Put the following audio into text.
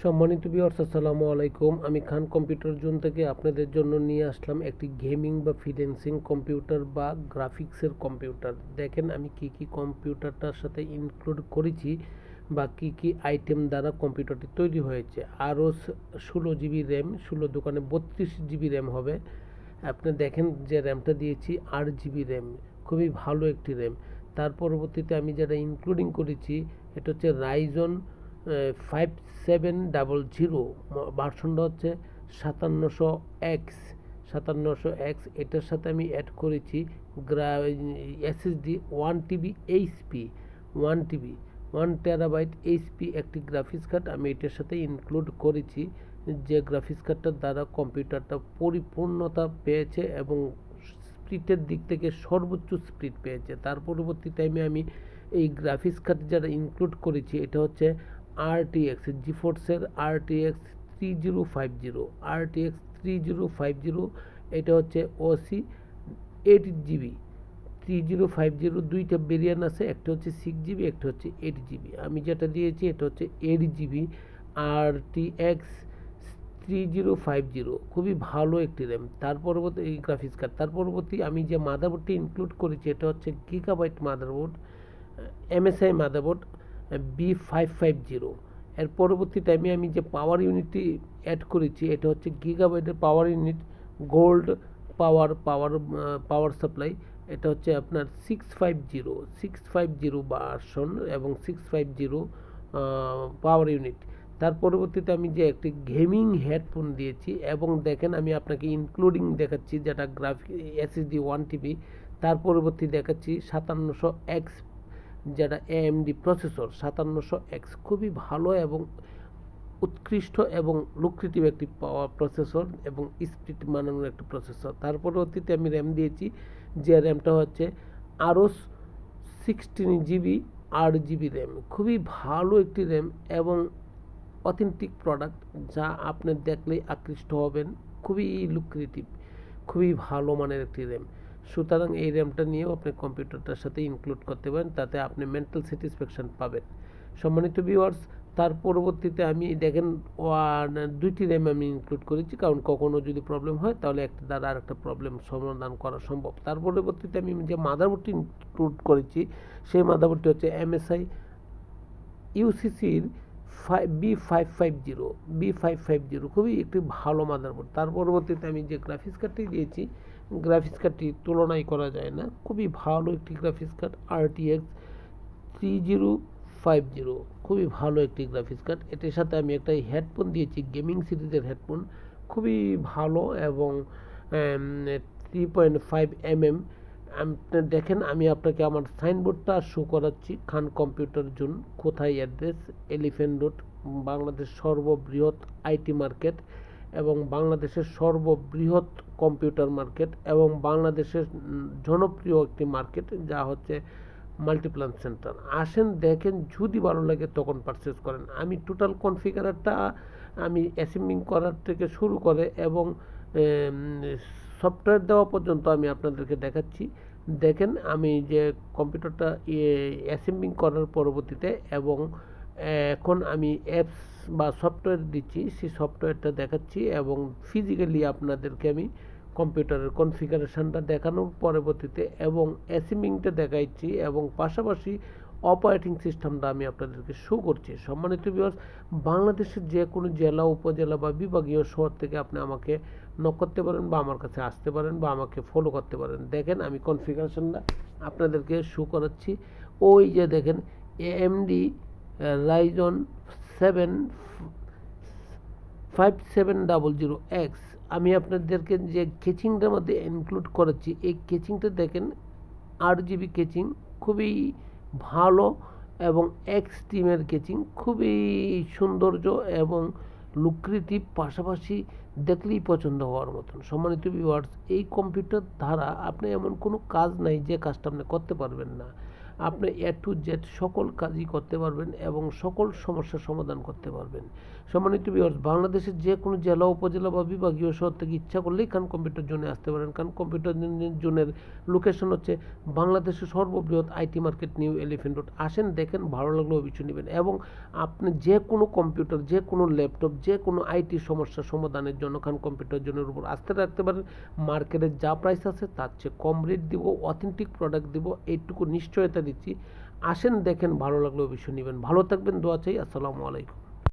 সম্মানিত ভিউয়ার্স, আসসালামু আলাইকুম। আমি খান কম্পিউটার জোন থেকে আপনাদের জন্য নিয়ে আসলাম একটি গেমিং বা ফ্রিল্যান্সিং কম্পিউটার বা গ্রাফিক্সের কম্পিউটার। দেখেন আমি কি কম্পিউটারটার সাথে ইনক্লুড করেছি বা কি আইটেম দ্বারা কম্পিউটারটি তৈরি হয়েছে। আরও 16 জিবি র্যাম, 16 দোকানে 32 জিবি র্যাম হবে। আপনি দেখেন যে র্যামটা দিয়েছি 8 জিবি র্যাম, খুবই ভালো একটি র্যাম। তার পরবর্তীতে আমি যেটা ইনক্লুডিং করেছি এটা হচ্ছে রাইজন 5700, ভার্সনটা হচ্ছে 5700X। এটার সাথে আমি অ্যাড করেছি SSD 1 TB HP, 1 TB 1 TB HP একটি গ্রাফিক্স কার্ড আমি এটার সাথে ইনক্লুড করেছি, যে গ্রাফিক্স কার্ডটার দ্বারা কম্পিউটারটা পরিপূর্ণতা পেয়েছে এবং স্পিডের দিক থেকে সর্বোচ্চ স্পিড পেয়েছে। তার পরবর্তী টাইমে আমি এই গ্রাফিক্স কার্ড যারা ইনক্লুড করেছি এটা হচ্ছে আরটিএক্স জিফোর্সের আরটিএক্স 3050 এটা হচ্ছে ওসি 8 জিবি 3050। দুইটা ভেরিয়েন্ট আছে, একটা হচ্ছে 6 জিবি, একটা হচ্ছে 8 জিবি। আমি যেটা দিয়েছি এটা হচ্ছে 8 জিবি আরটিএক্স 3050, খুবই ভালো একটি র্যাম। তার পরবর্তী এই গ্রাফিক্স কার্ড, তার পরবর্তী আমি যে মাদারবোর্ডটি ইনক্লুড করেছি এটা হচ্ছে gigabyte motherboard, MSI motherboard B550। এর পরবর্তী টাইমে আমি যে পাওয়ার ইউনিটটি অ্যাড করেছি এটা হচ্ছে গিগাবাইটের power unit, gold power supply. এটা হচ্ছে আপনার 650 ভার্সন এবং 650 পাওয়ার ইউনিট। তার পরবর্তীতে আমি যে একটি গেমিং হেডফোন দিয়েছি এবং দেখেন আমি আপনাকে ইনক্লুডিং দেখাচ্ছি যেটা এসএসডি 1 TB। তার পরবর্তী দেখাচ্ছি 5700X, যেটা AMD প্রসেসর 5700X, খুবই ভালো এবং উৎকৃষ্ট এবং লুক্রেটিভ একটি পাওয়ার প্রসেসর এবং স্পিড মানানোর একটি প্রসেসর। তার পরবর্তীতে আমি র্যাম দিয়েছি, যে র্যামটা হচ্ছে আরও 16 জিবি 8 জিবি র্যাম, খুবই ভালো একটি র্যাম এবং অথেন্টিক প্রোডাক্ট, যা আপনি দেখলেই আকৃষ্ট হবেন। খুবই লুক্রেটিভ, খুবই ভালো মানের একটি র্যাম। সুতরাং এই র্যামটা নিয়েও আপনি কম্পিউটারটার সাথে ইনক্লুড করতে পারেন, তাতে আপনি মেন্টাল স্যাটিসফ্যাকশন পাবেন। সম্মানিত ভিউয়ার্স, তার পরবর্তীতে আমি দেখেন দুইটি র্যাম আমি ইনক্লুড করেছি, কারণ কখনো যদি প্রবলেম হয় তাহলে একটা দ্বারা আর একটা প্রবলেম সমাধান করা সম্ভব। তার পরবর্তীতে আমি যে মাদারবোর্ডটি ইনক্লুড করেছি সেই মাদারবোর্ডটি হচ্ছে এমএসআই ইউসিসির B550, খুবই একটি ভালো মাদারবোর্ড। তার পরবর্তীতে আমি যে গ্রাফিক্স কার্ডটি দিয়েছি, গ্রাফিক্স কার্ডটি তুলনাই করা যায় না, খুবই ভালো একটি গ্রাফিক্স কার্ড RTX 3050, খুবই ভালো একটি গ্রাফিক্স কার্ড। এটির সাথে আমি একটা হেডফোন দিয়েছি, গেমিং সিরিজের হেডফোন, খুবই ভালো এবং 3.5mm। আপনি দেখেন আমি আপনাকে আমার সাইনবোর্ডটা শো করাচ্ছি, খান কম্পিউটার জোন, কোথায় অ্যাড্রেস, এলিফ্যান্ট রোড, বাংলাদেশ সর্ববৃহৎ আইটি মার্কেট এবং বাংলাদেশের সর্ববৃহৎ কম্পিউটার মার্কেট এবং বাংলাদেশের জনপ্রিয় একটি মার্কেট, যা হচ্ছে মাল্টিপ্লান সেন্টার। আসেন দেখেন, যদি ভালো লাগে তখন পারচেস করেন। আমি টোটাল কনফিগারটা আমি অ্যাসেম্বলিং করার থেকে শুরু করে এবং সফটওয়্যার দেওয়া পর্যন্ত আমি আপনাদেরকে দেখাচ্ছি। দেখেন আমি যে কম্পিউটারটা অ্যাসেম্বলিং করার পরবর্তীতে এবং এখন আমি অ্যাপস বা সফটওয়্যার দিচ্ছি, সেই সফটওয়্যারটা দেখাচ্ছি এবং ফিজিক্যালি আপনাদেরকে আমি কম্পিউটারের কনফিগারেশনটা দেখানোর পরবর্তীতে এবং অ্যাসেম্বলিংটা দেখাচ্ছি এবং পাশাপাশি অপারেটিং সিস্টেমটা আমি আপনাদেরকে শো করছি। সম্মানিত ভিউয়ার্স, বাংলাদেশের যে কোনো জেলা, উপজেলা বা বিভাগীয় শহর থেকে আপনি আমাকে নক করতে পারেন বা আমার কাছে আসতে পারেন বা আমাকে ফলো করতে পারেন। দেখেন আমি কনফিগারেশনটা আপনাদেরকে শো করাচ্ছি। ওই যে দেখেন AMD রাইজন 5700X, আমি আপনাদেরকে যে কেচিংটার মধ্যে ইনক্লুড করেছি, এই কেচিংটা দেখেন 8 জিবি কেচিং, খুবই ভালো এবং এক্সট্রিমের কেচিং, খুবই সৌন্দর্য এবং লুক্রেটিভ, পাশাপাশি দেখলেই পছন্দ হওয়ার মতন। সম্মানিত ভিউয়ার্স, এই কম্পিউটার দ্বারা আপনি এমন কোনো কাজ নাই যে কাজটা আপনি করতে পারবেন না। আপনি A to Z সকল কাজই করতে পারবেন এবং সকল সমস্যার সমাধান করতে পারবেন। সম্মানিত ভিউয়ার্স, বাংলাদেশের যে কোনো জেলা, উপজেলা বা বিভাগীয় শহর থেকে ইচ্ছা করলেই খান কম্পিউটার জোনে আসতে পারেন। খান কম্পিউটার জোনের লোকেশন হচ্ছে বাংলাদেশের সর্ববৃহৎ IT market, new elephant road. আসেন, দেখেন, ভালো লাগলে অবশ্যই নেবেন এবং আপনি যে কোনো কম্পিউটার, যে কোনো ল্যাপটপ, যে কোনো আইটি সমস্যার সমাধানের জন্য খান কম্পিউটার জোনের উপর আস্থা রাখতে পারেন। মার্কেটের যা প্রাইস আছে তার চেয়ে কম রেট দিব, অথেন্টিক প্রোডাক্ট দিব, এইটুকু নিশ্চয়তা দিচ্ছি। আসেন, দেখেন, ভালো লাগলে অবশ্যই নেবেন। ভালো থাকবেন, দোয়া চাই। আসসালামু আলাইকুম।